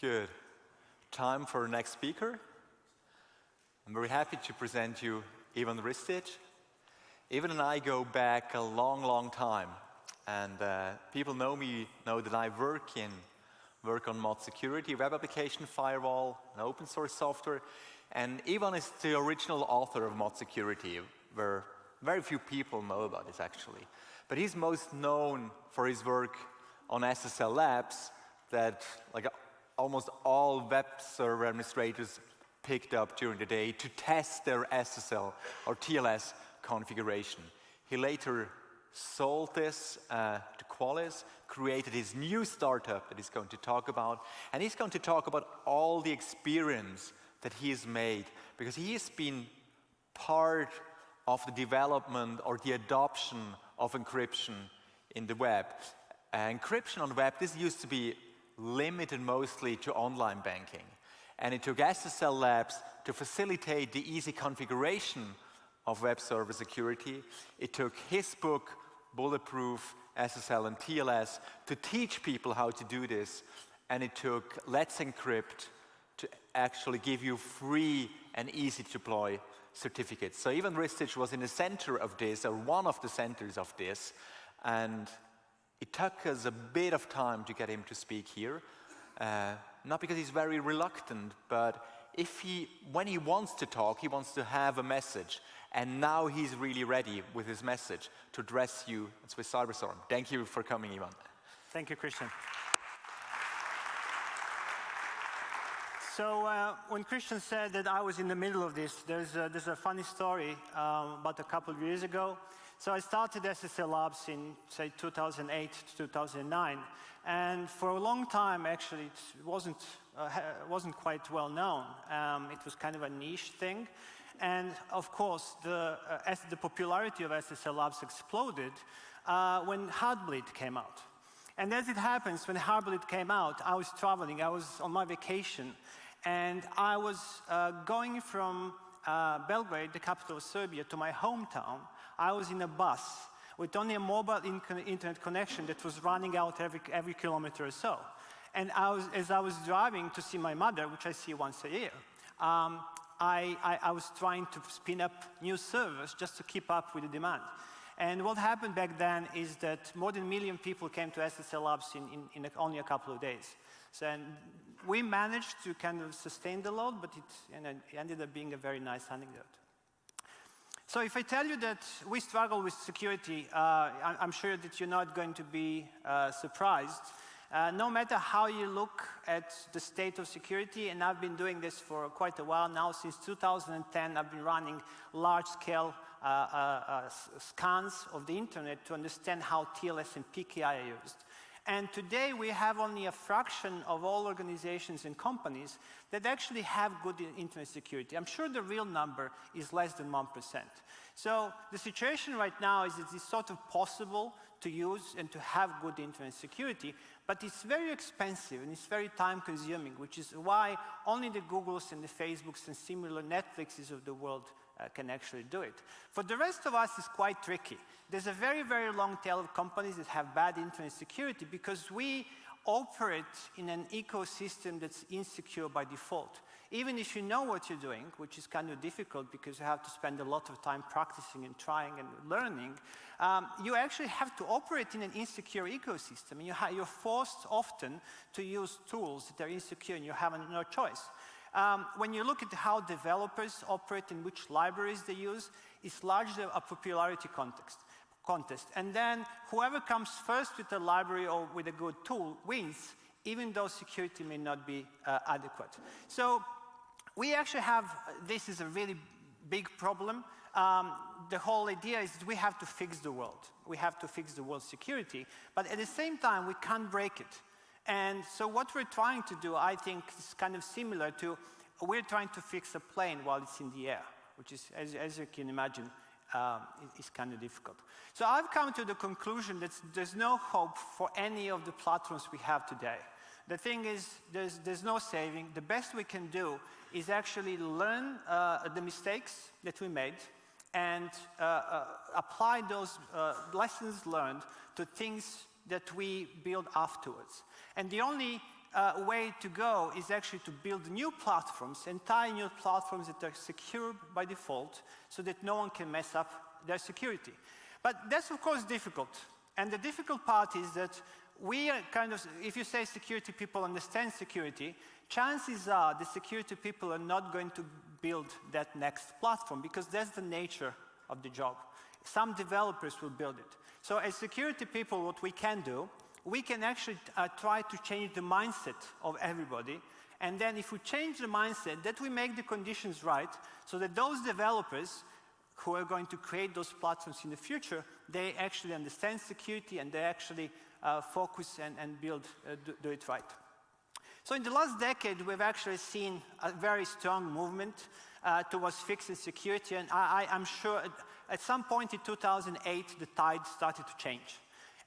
Good. Time for our next speaker. I'm very happy to present you Ivan Ristić. Ivan and I go back a long, long time. And people know that I work on mod security, web application firewall, and open source software. And Ivan is the original author of mod security, where very few people know about this actually. But he's most known for his work on SSL Labs that almost all web server administrators picked up during the day to test their SSL or TLS configuration. He later sold this to Qualys, created his new startup that he's going to talk about, and he's going to talk about all the experience that he has made, because he has been part of the development or the adoption of encryption in the web. Encryption on the web, this used to be limited mostly to online banking. And it took SSL Labs to facilitate the easy configuration of web server security. It took his book, Bulletproof SSL and TLS, to teach people how to do this. And it took Let's Encrypt to actually give you free and easy to deploy certificates. So Ivan Ristić was in the center of this, or one of the centers of this. And it took us a bit of time to get him to speak here. Not because he's very reluctant, but when he wants to talk, he wants to have a message. And now he's really ready with his message to address you at Swiss Cyberstorm. Thank you for coming, Ivan. Thank you, Christian. So when Christian said that I was in the middle of this, there's a funny story about a couple of years ago. So I started SSL Labs in, say, 2008 to 2009. And for a long time, actually, it wasn't quite well known. It was kind of a niche thing. And of course, the popularity of SSL Labs exploded when Heartbleed came out. And as it happens, when Heartbleed came out, I was traveling. I was on my vacation. And I was going from Belgrade, the capital of Serbia, to my hometown. I was in a bus with only a mobile internet connection that was running out every kilometer or so. And as I was driving to see my mother, which I see once a year, I was trying to spin up new servers just to keep up with the demand. And what happened back then is that more than 1 million people came to SSL Labs in only a couple of days. So we managed to kind of sustain the load, but it ended up being a very nice anecdote. So if I tell you that we struggle with security, I'm sure that you're not going to be surprised. No matter how you look at the state of security, and I've been doing this for quite a while now, since 2010, I've been running large-scale scans of the internet to understand how TLS and PKI are used. And today we have only a fraction of all organizations and companies that actually have good internet security. I'm sure the real number is less than 1%. So the situation right now is that it's sort of possible to use and to have good internet security, but it's very expensive and it's very time-consuming, which is why only the Googles and the Facebooks and similar Netflixes of the world can actually do it. For the rest of us, it's quite tricky. There's a very, very long tail of companies that have bad internet security because we operate in an ecosystem that's insecure by default. Even if you know what you're doing, which is kind of difficult because you have to spend a lot of time practicing and trying and learning, you actually have to operate in an insecure ecosystem. And you're forced often to use tools that are insecure and you have no choice. When you look at how developers operate and which libraries they use, it's largely a popularity contest. And then whoever comes first with a library or with a good tool wins, even though security may not be adequate. So we actually have, this is a really big problem. The whole idea is that we have to fix the world. We have to fix the world's security. But at the same time, we can't break it. And so what we're trying to do, I think, is kind of similar to, we're trying to fix a plane while it's in the air, which is, as you can imagine, is kind of difficult. So I've come to the conclusion that there's no hope for any of the platforms we have today. The thing is, there's no saving. The best we can do is actually learn the mistakes that we made and apply those lessons learned to things that we build afterwards. And the only way to go is actually to build new platforms, entire new platforms that are secure by default so that no one can mess up their security. But that's, of course, difficult. And the difficult part is that we are kind of, if you say security people understand security, chances are the security people are not going to build that next platform because that's the nature of the job. Some developers will build it. So as security people, what we can do, we can actually try to change the mindset of everybody. And then if we change the mindset, that we make the conditions right so that those developers who are going to create those platforms in the future, they actually understand security and they actually focus and build, do it right. So in the last decade, we've actually seen a very strong movement towards fixing security. And I'm sure at some point in 2008, the tide started to change.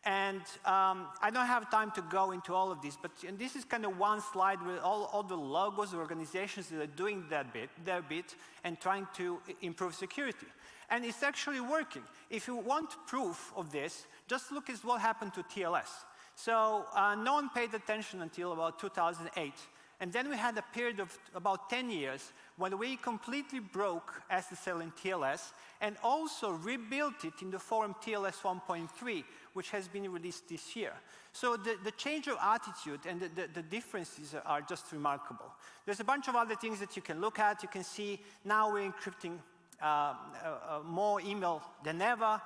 And I don't have time to go into all of this, but this is kind of one slide with all the logos of organizations that are doing their bit and trying to improve security. And it's actually working. If you want proof of this, just look at what happened to TLS. So no one paid attention until about 2008. And then we had a period of about 10 years when we completely broke SSL and TLS and also rebuilt it in the form TLS 1.3, which has been released this year. So the change of attitude and the differences are just remarkable. There's a bunch of other things that you can look at. You can see now we're encrypting more email than ever.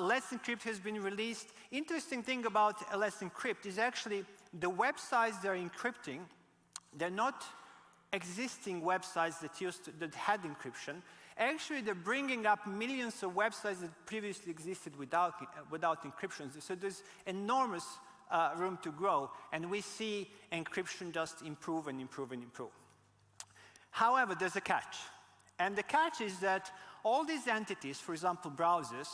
Let's Encrypt has been released. Interesting thing about Let's Encrypt is actually the websites they're encrypting, they're not existing websites that had encryption. Actually, they're bringing up millions of websites that previously existed without encryption. So there's enormous room to grow, and we see encryption just improve and improve and improve. However, there's a catch. And the catch is that all these entities, for example, browsers,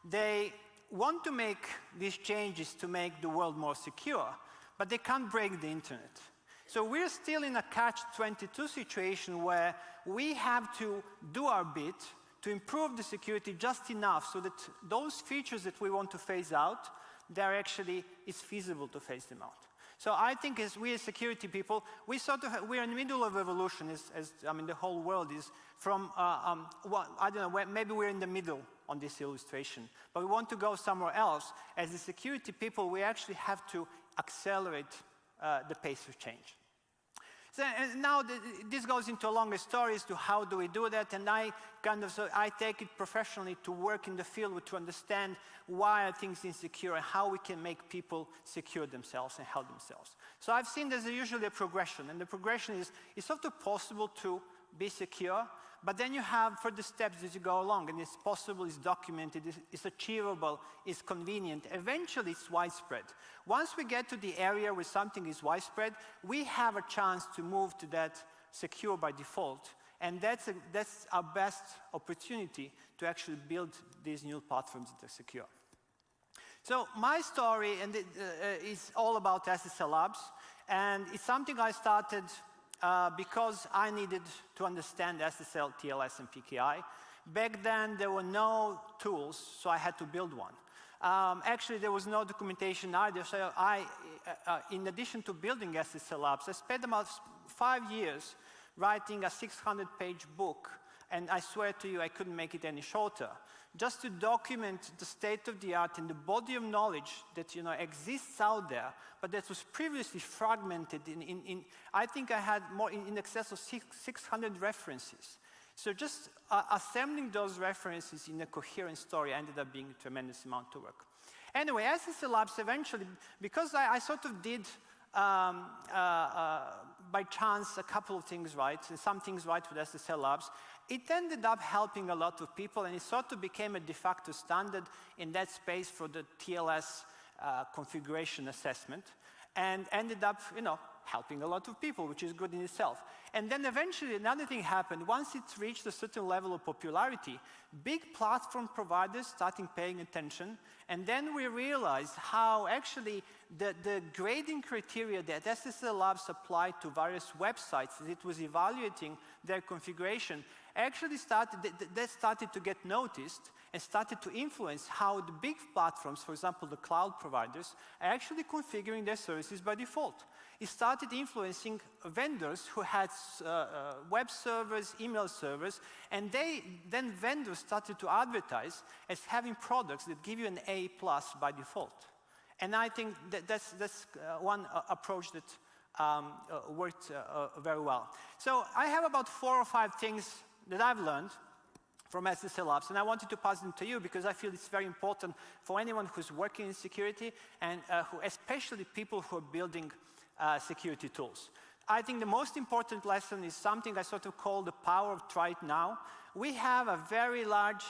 they want to make these changes to make the world more secure, but they can't break the internet. So we're still in a catch-22 situation where we have to do our bit to improve the security just enough so that those features that we want to phase out, it's feasible to phase them out. So I think as we as security people, we're in the middle of evolution the whole world is from, I don't know, maybe we're in the middle on this illustration, but we want to go somewhere else. As the security people, we actually have to accelerate the pace of change. So, and now this goes into a longer story as to how do we do that, and I take it professionally to work in the field to understand why are things insecure and how we can make people secure themselves and help themselves. So I've seen there's usually a progression, and the progression is it's sort of possible to be secure, but then you have further steps as you go along, and it's possible, it's documented, it's achievable, it's convenient. Eventually, it's widespread. Once we get to the area where something is widespread, we have a chance to move to that secure by default, and that's our best opportunity to actually build these new platforms that are secure. So my story is all about SSL Labs, and it's something I started because I needed to understand SSL, TLS, and PKI. Back then, there were no tools, so I had to build one. Actually, there was no documentation either, so in addition to building SSL Labs, I spent about 5 years writing a 600-page book, and I swear to you, I couldn't make it any shorter, just to document the state of the art and the body of knowledge that exists out there, but that was previously fragmented I think I had more in excess of 600 references. So just assembling those references in a coherent story ended up being a tremendous amount of work. Anyway, SSL Labs eventually, because I sort of did by chance a couple of things right, and some things right with SSL Labs, it ended up helping a lot of people, and it sort of became a de facto standard in that space for the TLS configuration assessment, and ended up, helping a lot of people, which is good in itself. And then eventually another thing happened. Once it reached a certain level of popularity, big platform providers started paying attention And then we realized how actually the grading criteria that SSL Labs applied to various websites as it was evaluating their configuration actually started to get noticed and started to influence how the big platforms, for example, the cloud providers, are actually configuring their services by default. It started influencing vendors who had web servers, email servers, and then vendors started to advertise as having products that give you an A+ by default. And I think that's one approach that worked very well. So I have about 4 or 5 things that I've learned from SSL Labs, and I wanted to pass them to you because I feel it's very important for anyone who's working in security and especially people who are building security tools. I think the most important lesson is something I sort of call the power of try it now. We have a very large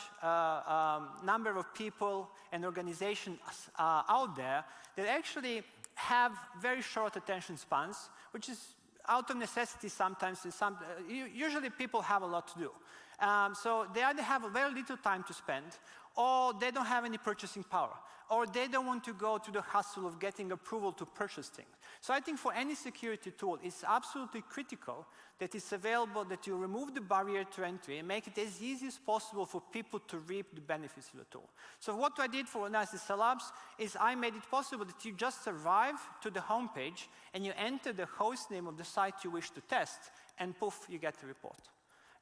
number of people and organizations out there that actually have very short attention spans, which is out of necessity sometimes. Usually people have a lot to do. So they either have very little time to spend, or they don't have any purchasing power, or they don't want to go to the hassle of getting approval to purchase things. So I think for any security tool, it's absolutely critical that it's available, that you remove the barrier to entry and make it as easy as possible for people to reap the benefits of the tool. So what I did for SSL Labs is I made it possible that you just arrive to the homepage and you enter the host name of the site you wish to test, and poof, you get a report.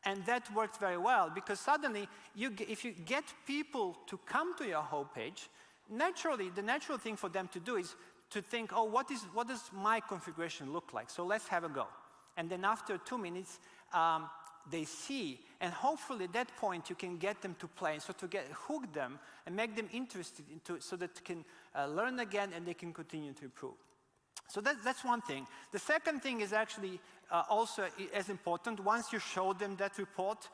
And that worked very well because suddenly, if you get people to come to your homepage, naturally, the natural thing for them to do is to think, oh, what does my configuration look like? So let's have a go. And then after 2 minutes, they see, and hopefully at that point you can get them to play, so to hook them and make them interested so that they can learn again and they can continue to improve. So that's one thing. The second thing is actually also as important. Once you show them that report,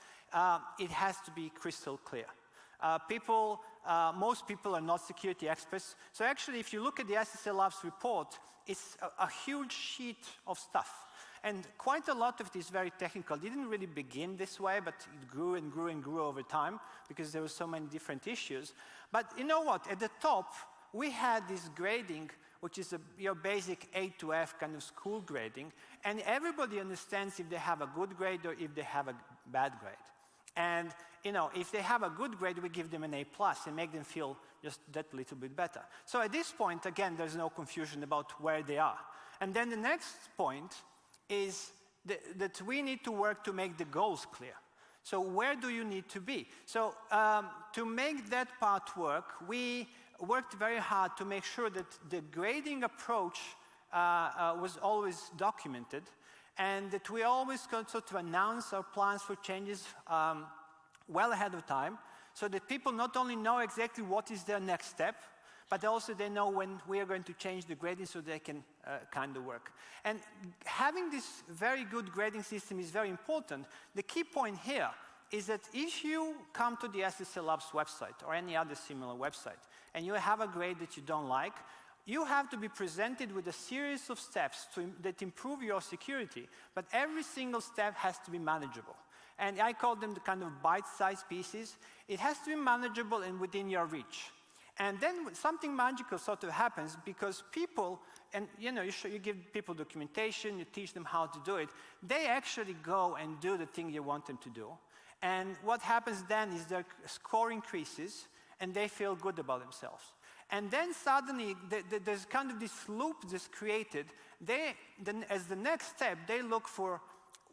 it has to be crystal clear. Most people are not security experts. So actually, if you look at the SSL Labs report, it's a huge sheet of stuff. And quite a lot of it is very technical. It didn't really begin this way, but it grew and grew and grew over time because there were so many different issues. But you know what? At the top, we had this grading, which is your basic A to F kind of school grading. And everybody understands if they have a good grade or if they have a bad grade. And if they have a good grade, we give them an A+ and make them feel just that little bit better. So at this point, again, there's no confusion about where they are. And then the next point is that we need to work to make the goals clear. So where do you need to be? So to make that part work, we worked very hard to make sure that the grading approach was always documented, and that we always got to announce our plans for changes well ahead of time, so that people not only know exactly what is their next step, but also they know when we are going to change the grading so they can kind of work. And having this very good grading system is very important. The key point here is that if you come to the SSL Labs website or any other similar website, and you have a grade that you don't like, you have to be presented with a series of steps that improve your security, but every single step has to be manageable. And I call them the kind of bite-sized pieces. It has to be manageable and within your reach. And then something magical sort of happens because people, and you give people documentation, you teach them how to do it, they actually go and do the thing you want them to do. And what happens then is their score increases and they feel good about themselves. And then suddenly there's kind of this loop that's created. As the next step, they look for,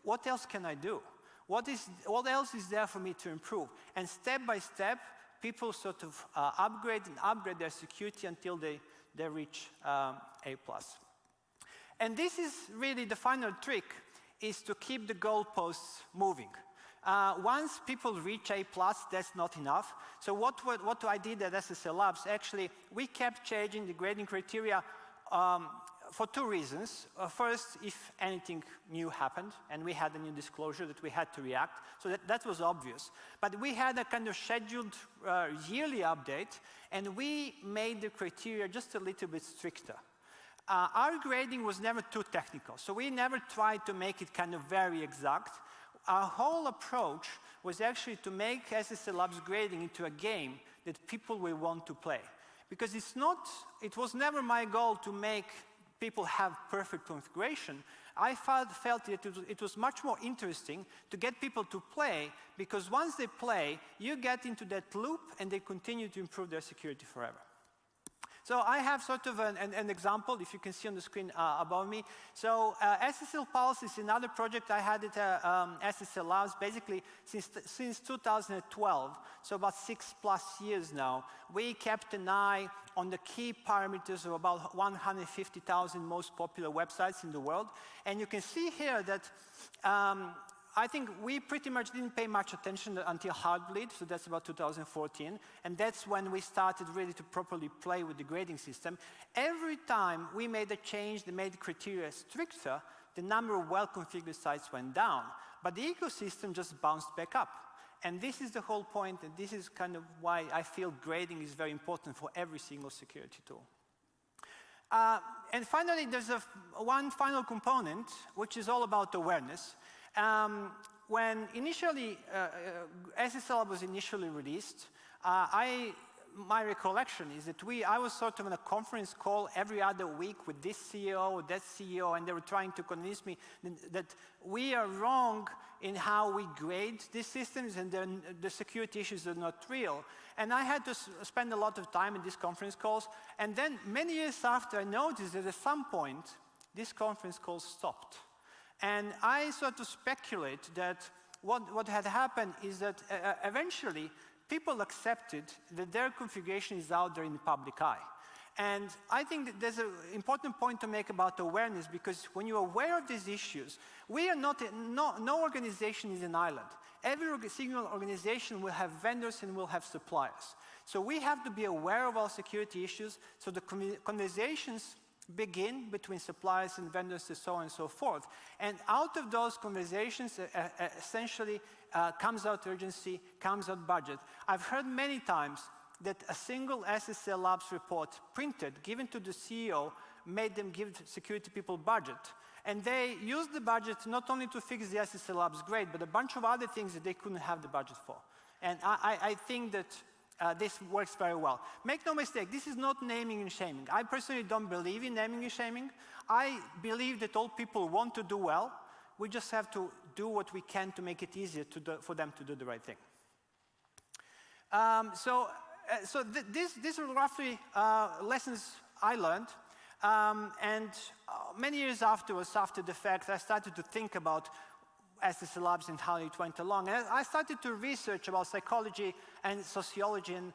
what else can I do? What else is there for me to improve? And step by step, people sort of upgrade their security until they reach A+. And this is really the final trick, is to keep the goalposts moving. Once people reach A+, that's not enough. So what I did at SSL Labs, actually, we kept changing the grading criteria for 2 reasons. First, if anything new happened, and we had a new disclosure that we had to react, so that was obvious. But we had a kind of scheduled yearly update, and we made the criteria just a little bit stricter. Our grading was never too technical, so we never tried to make it kind of very exact. Our whole approach was actually to make SSL Labs grading into a game that people will want to play. because it was never my goal to make people have perfect configuration. I felt that it was much more interesting to get people to play, because once they play, you get into that loop and they continue to improve their security forever. So I have sort of an example, if you can see on the screen above me. So Ssl Pulse is another project I had at Ssl Labs, basically since 2012, so about 6+ years now. We kept an eye on the key parameters of about 150,000 most popular websites in the world. And you can see here that I think we pretty much didn't pay much attention until Heartbleed, so that's about 2014, and that's when we started really to properly play with the grading system. Every time we made a change that made the criteria stricter, the number of well-configured sites went down, but the ecosystem just bounced back up. And this is the whole point, and this is kind of why I feel grading is very important for every single security tool. And finally, there's one final component, which is all about awareness. When initially Ssl was initially released, my recollection is that I was sort of in a conference call every other week with this CEO or that CEO, and they were trying to convince me that we are wrong in how we grade these systems, and the security issues are not real. And I had to spend a lot of time in these conference calls, and then many years after, I noticed that at some point, this conference call stopped. And I sort of speculate that what had happened is that eventually people accepted that their configuration is out there in the public eye. And I think that there's an important point to make about awareness, because when you're aware of these issues, we are no organization is an island. Every single organization will have vendors and will have suppliers. So we have to be aware of our security issues, so the conversations begin between suppliers and vendors and so on and so forth. And out of those conversations, essentially comes out urgency, comes out budget. I've heard many times that a single Ssl Labs report printed, given to the CEO, made them give security people budget. And they used the budget not only to fix the Ssl Labs grade, but a bunch of other things that they couldn't have the budget for. And I think that this works very well. Make no mistake, this is not naming and shaming. I personally don't believe in naming and shaming. I believe that all people want to do well. We just have to do what we can to make it easier for them to do the right thing. These are roughly lessons I learned. And many years afterwards, after the fact, I started to think about Ssl Labs and how it went along. And I started to research about psychology and sociology, and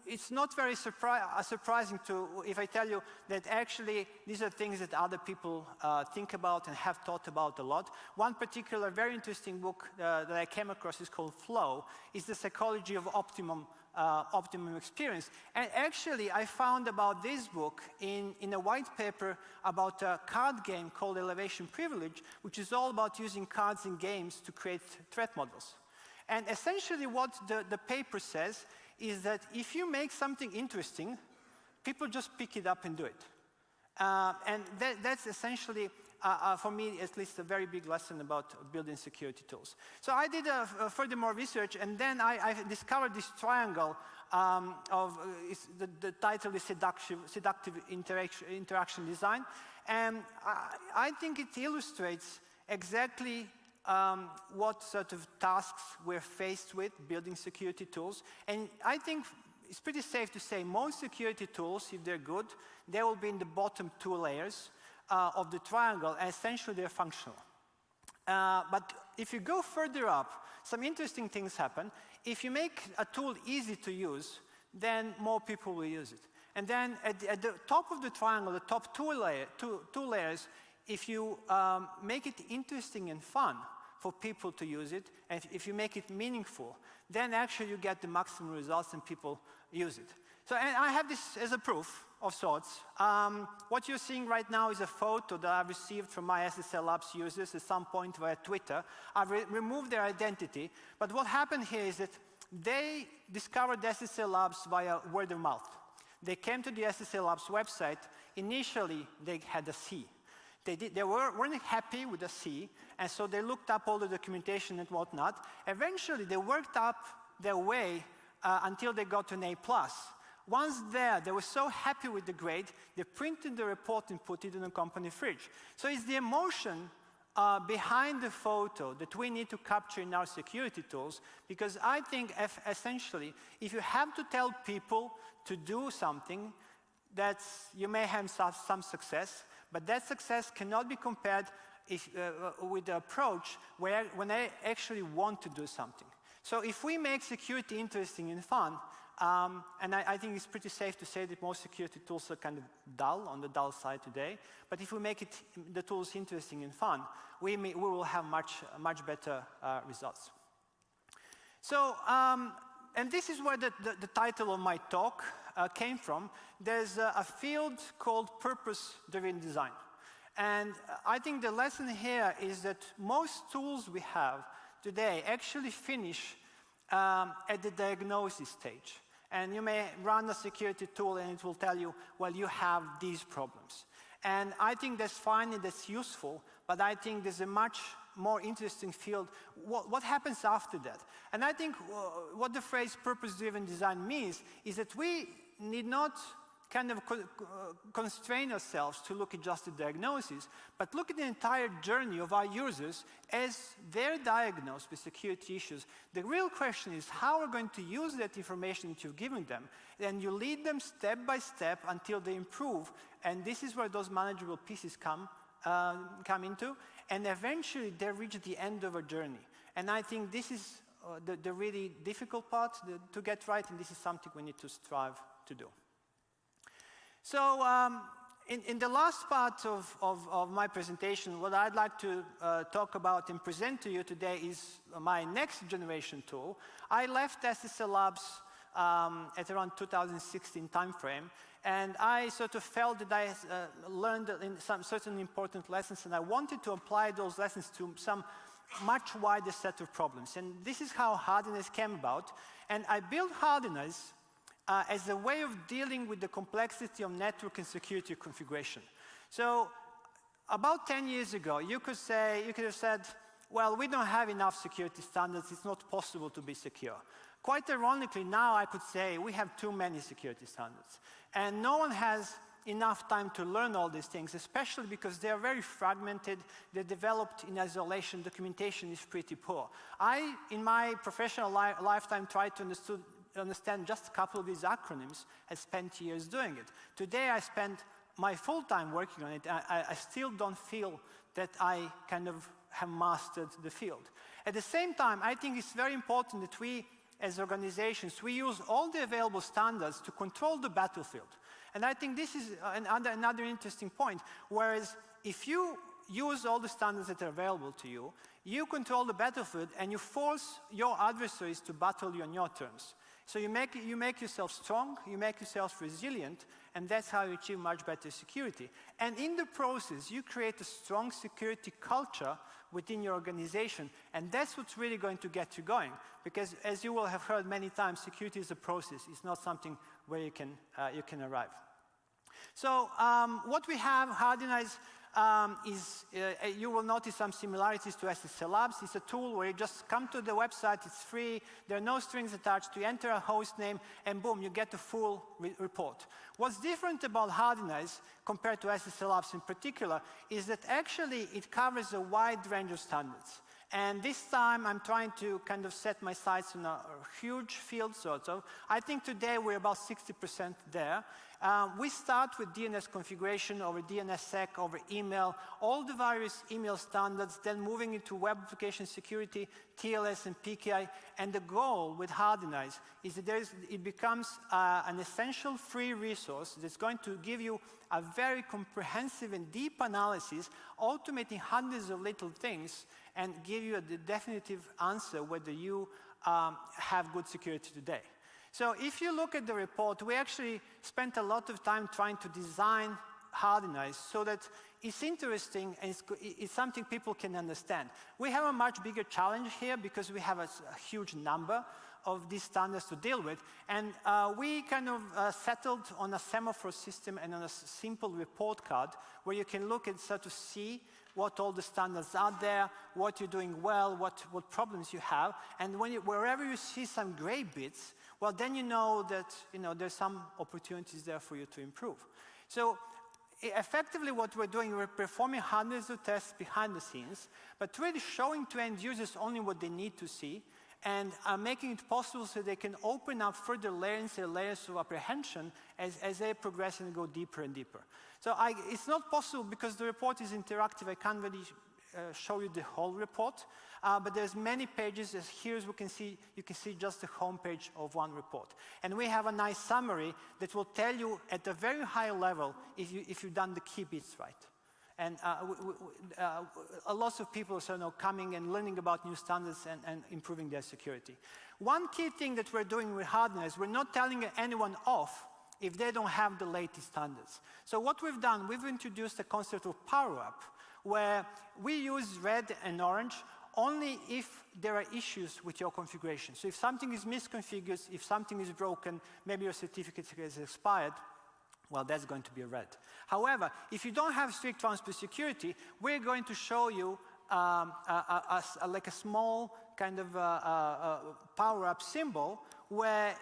it's not very surprising if I tell you that actually these are things that other people think about and have thought about a lot. One particular very interesting book that I came across is called Flow. It's the psychology of optimum experience. And actually, I found about this book in a white paper about a card game called Elevation Privilege, which is all about using cards in games to create threat models. And essentially what the paper says is that if you make something interesting, people just pick it up and do it. And that's essentially, for me at least, a very big lesson about building security tools. So I did furthermore research, and then I discovered this triangle the title is Seductive Interaction Design. And I think it illustrates exactly what sort of tasks we're faced with building security tools. And I think it's pretty safe to say most security tools, if they're good, they will be in the bottom two layers of the triangle, and essentially they're functional. But if you go further up, some interesting things happen. If you make a tool easy to use, then more people will use it. And then at the top of the triangle, the top two layers, if you make it interesting and fun for people to use it, and if you make it meaningful, then actually you get the maximum results and people use it. So, and I have this as a proof of sorts. What you're seeing right now is a photo that I received from my Ssl Labs users at some point via Twitter. I've removed their identity, but what happened here is that they discovered Ssl Labs via word of mouth. They came to the Ssl Labs website. Initially, they had a C. They weren't happy with the C, and so they looked up all the documentation and whatnot. Eventually, they worked up their way until they got to an A+. once there, they were so happy with the grade, they printed the report and put it in a company fridge. So it's the emotion behind the photo that we need to capture in our security tools, because I think essentially, if you have to tell people to do something, you may have some success, but that success cannot be compared with the approach when they actually want to do something. So if we make security interesting and fun, and I think it's pretty safe to say that most security tools are kind of dull, on the dull side today, but if we make the tools interesting and fun, we will have much better results. So, and this is where the title of my talk came from. There's a field called purpose-driven design. And I think the lesson here is that most tools we have today actually finish at the diagnosis stage. And you may run a security tool and it will tell you, well, you have these problems. And I think that's fine and that's useful, but I think there's a much more interesting field. What happens after that? And I think what the phrase purpose-driven design means is that we need not kind of constrain ourselves to look at just the diagnosis, but look at the entire journey of our users as they're diagnosed with security issues. The real question is how we're going to use that information that you've given them, and you lead them step by step until they improve, and this is where those manageable pieces come into, and eventually they reach the end of a journey. And I think this is the really difficult part to get right, and this is something we need to strive to do. So in the last part of my presentation, what I'd like to talk about and present to you today is my next generation tool. I left Ssl Labs at around 2016 timeframe, and I sort of felt that I learned some certain important lessons, and I wanted to apply those lessons to some much wider set of problems. And this is how Hardiness came about. And I built Hardiness as a way of dealing with the complexity of network and security configuration. So about 10 years ago, you could have said, well, we don't have enough security standards, it's not possible to be secure. Quite ironically, now I could say we have too many security standards. And no one has enough time to learn all these things, especially because they are very fragmented, they're developed in isolation, documentation is pretty poor. I, in my professional lifetime, tried to understand just a couple of these acronyms. I spent years doing it. Today, I spend my full time working on it. I still don't feel that I kind of have mastered the field. At the same time, I think it's very important that we, as organizations, we use all the available standards to control the battlefield. And I think this is another interesting point, whereas if you use all the standards that are available to you, you control the battlefield and you force your adversaries to battle you on your terms. So you make yourself strong, you make yourself resilient, and that's how you achieve much better security. And in the process, you create a strong security culture within your organization, and that's what's really going to get you going. Because as you will have heard many times, security is a process. It's not something where you can arrive. So what we have, Hardiness, you will notice some similarities to Ssl Labs. It's a tool where you just come to the website, it's free, there are no strings attached, you enter a host name, and boom, you get the full report. What's different about Hardiness compared to Ssl Labs in particular is that actually it covers a wide range of standards. And this time I'm trying to kind of set my sights on a huge field sort of. I think today we're about 60% there. We start with DNS configuration over DNSSEC, over email, all the various email standards, then moving into web application security, TLS and PKI. And the goal with Hardiness is that it becomes an essential free resource that's going to give you a very comprehensive and deep analysis, automating hundreds of little things, and give you a definitive answer whether you have good security today. So if you look at the report, we actually spent a lot of time trying to design Hardiness so that it's interesting and it's something people can understand. We have a much bigger challenge here because we have a huge number of these standards to deal with, and we kind of settled on a semaphore system and on a simple report card where you can look and sort of see what all the standards are there, what you're doing well, what problems you have, and wherever you see some gray bits, well, then you know that there's some opportunities there for you to improve. So effectively what we're doing, we're performing hundreds of tests behind the scenes, but really showing to end users only what they need to see, and making it possible so they can open up further layers and layers of apprehension as they progress and go deeper and deeper. So it's not possible because the report is interactive. I can't really show you the whole report, but there's many pages. As here as we can see, you can see just the home page of one report. And we have a nice summary that will tell you at a very high level if you've done the key bits right. And a lot of people are now coming and learning about new standards and improving their security. One key thing that we're doing with hardeners, we're not telling anyone off if they don't have the latest standards. So what we've done, we've introduced a concept of power-up, where we use red and orange only if there are issues with your configuration. So if something is misconfigured, if something is broken, maybe your certificate has expired, well, that's going to be a red. However, if you don't have strict transfer security, we're going to show you like a small kind of power-up symbol where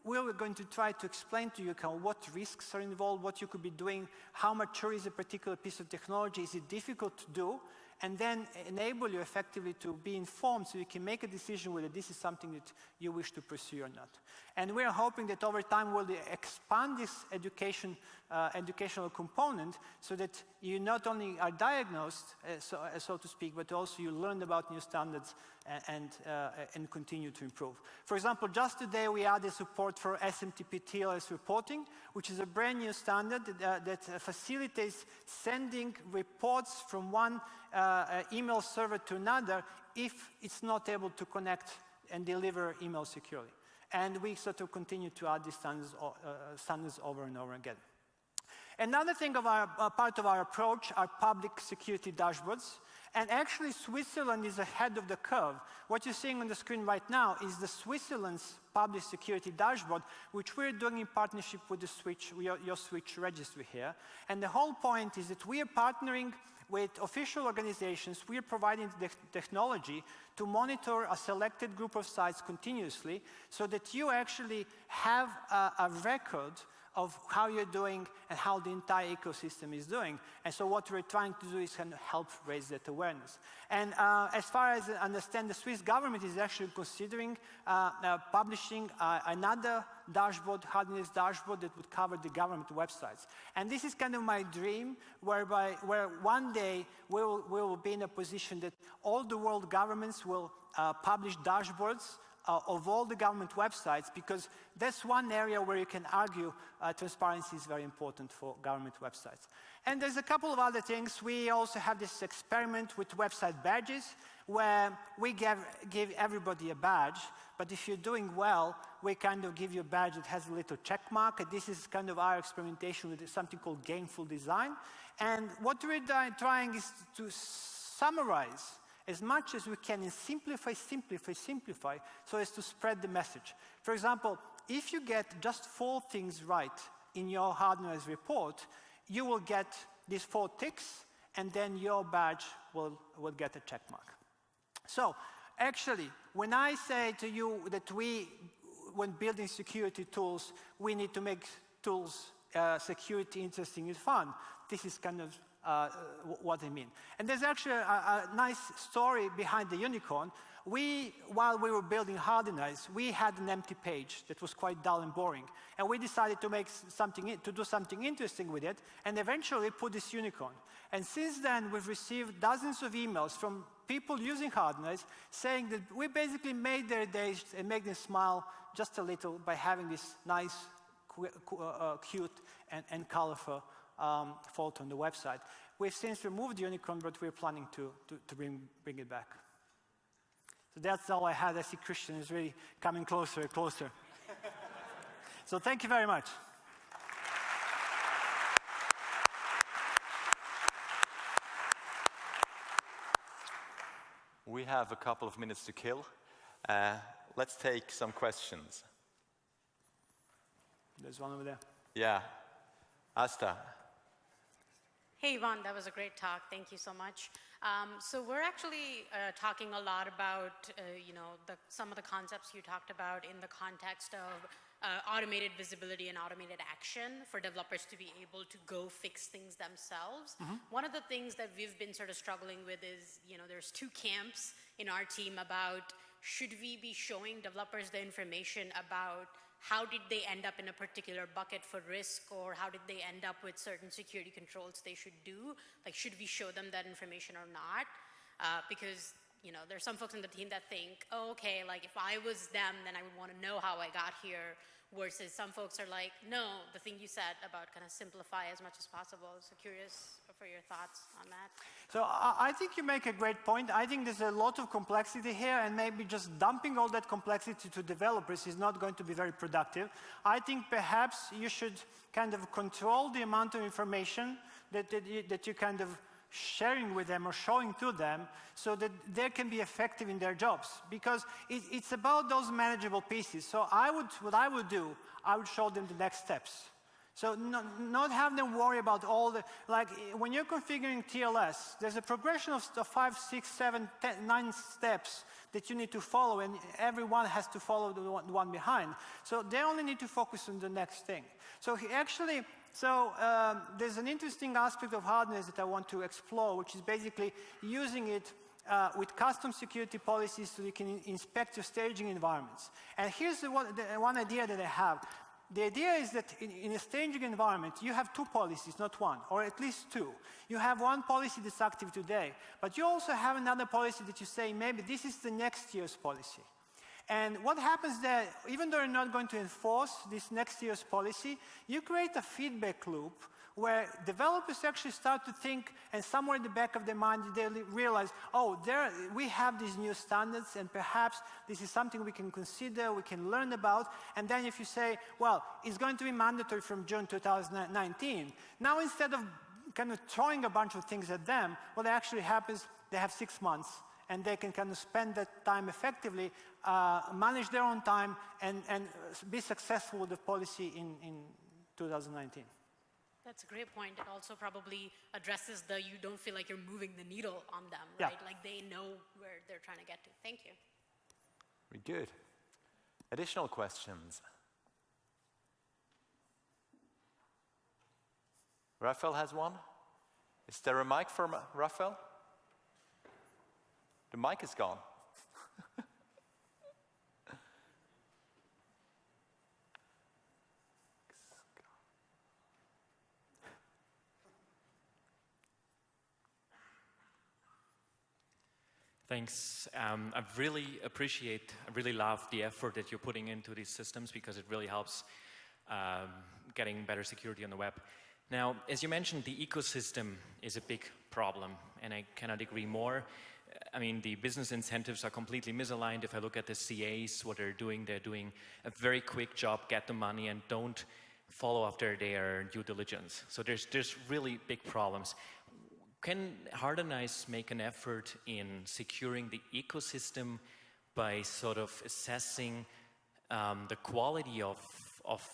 we're going to try to explain to you what risks are involved, what you could be doing, how mature is a particular piece of technology, is it difficult to do, and then enable you effectively to be informed so you can make a decision whether this is something that you wish to pursue or not. And we are hoping that over time we'll expand this educational component so that you not only are diagnosed, so to speak, but also you learn about new standards and continue to improve. For example, just today we added support for SMTP TLS reporting, which is a brand new standard that facilitates sending reports from one email server to another if it's not able to connect and deliver email securely. And we sort of continue to add these standards over and over again. Another thing of part of our approach are public security dashboards. And actually, Switzerland is ahead of the curve. What you're seeing on the screen right now is the Switzerland's public security dashboard, which we're doing in partnership with the your Switch registry here. And the whole point is that we are partnering with official organizations. We are providing the technology to monitor a selected group of sites continuously so that you actually have a record of how you're doing and how the entire ecosystem is doing. And so what we're trying to do is kind of help raise that awareness. And as far as I understand, the Swiss government is actually considering publishing another dashboard, hardiness dashboard, that would cover the government websites. And this is kind of my dream, where one day we will be in a position that all the world governments will publish dashboards of all the government websites, because that's one area where you can argue transparency is very important for government websites. And there's a couple of other things. We also have this experiment with website badges, where we give everybody a badge, but if you're doing well, we kind of give you a badge that has a little check mark. And this is kind of our experimentation with something called Gainful Design. And what we're trying is to summarize as much as we can and simplify, so as to spread the message. For example, if you get just 4 things right in your hardeners report, you will get these 4 ticks, and then your badge will get a check mark. So actually, when I say to you that when building security tools, we need to make tools security interesting and fun, this is kind of what I mean. And there's actually a nice story behind the unicorn. While we were building hardeners, we had an empty page that was quite dull and boring. And we decided to do something interesting with it, and eventually put this unicorn. And since then, we've received dozens of emails from people using hardeners saying that we basically made their days and made them smile just a little by having this nice, cute, and colorful photo on the website. We've since removed the unicorn, but we're planning to bring it back. So that's all I had. I see Christian is really coming closer and closer. So thank you very much. We have a couple of minutes to kill. Let's take some questions. There's one over there. Yeah. Asta. Hey, Ivan, that was a great talk. Thank you so much. So we're actually talking a lot about, some of the concepts you talked about in the context of automated visibility and automated action for developers to be able to go fix things themselves. One of the things that we've been sort of struggling with is, there's two camps in our team about should we be showing developers the information about how did they end up in a particular bucket for risk, or how did they end up with certain security controls they should do? Like, should we show them that information or not? Because, there's some folks in the team that think, oh, okay, like if I was them, then I would want to know how I got here. Versus some folks are like, no, the thing you said about kind of simplify as much as possible. So curious for your thoughts on that. So I think you make a great point. I think there's a lot of complexity here, and maybe just dumping all that complexity to developers is not going to be very productive. I think perhaps you should kind of control the amount of information that you kind of sharing with them or showing to them so that they can be effective in their jobs. Because it's about those manageable pieces. So what I would do, I would show them the next steps. So not have them worry about all the, like when you're configuring TLS, there's a progression of 5, 6, 7, 10, 9 steps that you need to follow, and everyone has to follow the one behind. So they only need to focus on the next thing. So there's an interesting aspect of hardness that I want to explore, which is basically using it with custom security policies so you can inspect your staging environments. And here's the one idea that I have. The idea is that in a staging environment, you have two policies, not one, or at least two. You have one policy that's active today, but you also have another policy that you say, maybe this is the next year's policy. And what happens there, even though you're not going to enforce this next year's policy, you create a feedback loop where developers actually start to think, and somewhere in the back of their mind, they realize, oh, we have these new standards, and perhaps this is something we can consider, we can learn about. And then if you say, well, it's going to be mandatory from June 2019, now instead of kind of throwing a bunch of things at them, what actually happens, they have 6 months, and they can kind of spend that time effectively, manage their own time, and be successful with the policy in 2019. That's a great point. It also probably addresses you don't feel like you're moving the needle on them, right? Yeah. Like they know where they're trying to get to. Thank you. Very good. Additional questions? Raphael has one. Is there a mic for Raphael? The mic is gone. Thanks. I really love the effort that you're putting into these systems because it really helps getting better security on the web. Now, as you mentioned, the ecosystem is a big problem, and I cannot agree more. I mean, the business incentives are completely misaligned. If I look at the CAs, what they're doing a very quick job, get the money, and don't follow after their due diligence. So there's really big problems. Can Hardenized make an effort in securing the ecosystem by sort of assessing the quality of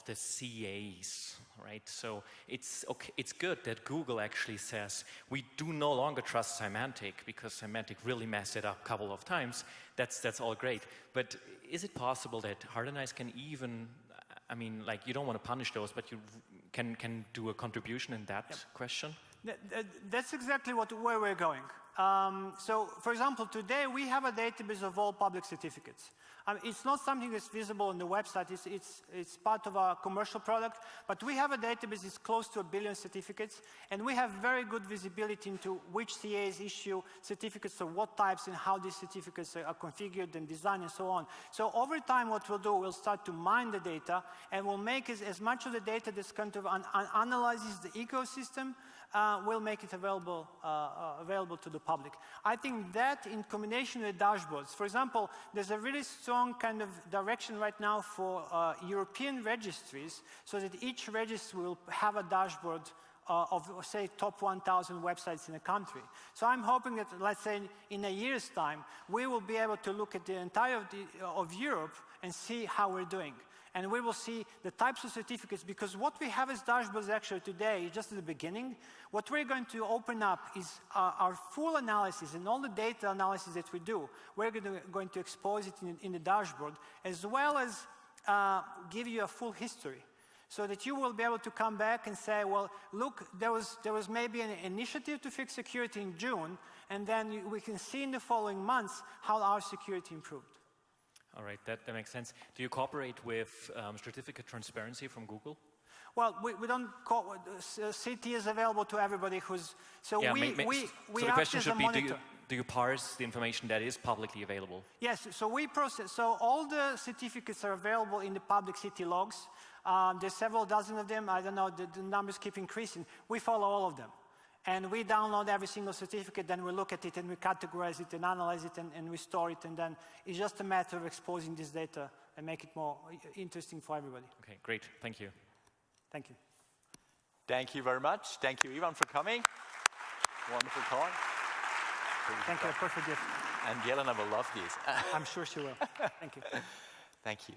the CAs, right? So it's good that Google actually says we do no longer trust Symantec because Symantec really messed it up a couple of times. That's all great. But is it possible that Hardenized can even, I mean, like you don't want to punish those, but you can do a contribution in that question? That's exactly where we're going. So, for example, today we have a database of all public certificates. It's not something that's visible on the website. It's part of our commercial product. But we have a database that's close to 1 billion certificates. And we have very good visibility into which CAs issue certificates of what types and how these certificates are configured and designed and so on. So over time, what we'll do, we'll start to mine the data. And we'll make as much of the data that's kind of analyzes the ecosystem, we'll make it available to the public. I think that in combination with dashboards, for example, there's a really strong kind of direction right now for European registries so that each registry will have a dashboard of, say, top 1,000 websites in a country. So I'm hoping that, let's say, in a year's time, we will be able to look at the entire of Europe and see how we're doing. And we will see the types of certificates, because what we have as dashboards actually today is just at the beginning. What we're going to open up is our full analysis and all the data analysis that we do. We're going to expose it in the dashboard, as well as give you a full history, so that you will be able to come back and say, well, look, there was maybe an initiative to fix security in June, and then we can see in the following months how our security improved. All right, that makes sense. Do you cooperate with certificate transparency from Google? Well, we don't call, CT is available to everybody who's, so yeah, we so the act question as a should be, monitor. do you parse the information that is publicly available? Yes, so we process, so all the certificates are available in the public CT logs. There's several dozen of them. I don't know, the numbers keep increasing. We follow all of them. And we download every single certificate, then we look at it and we categorize it and analyze it and we store it. And then it's just a matter of exposing this data and make it more interesting for everybody. Okay, great. Thank you. Thank you. Thank you very much. Thank you, Ivan, for coming. Wonderful talk. Thank you, a perfect gift. And Jelena will love these. I'm sure she will. Thank you. Thank you.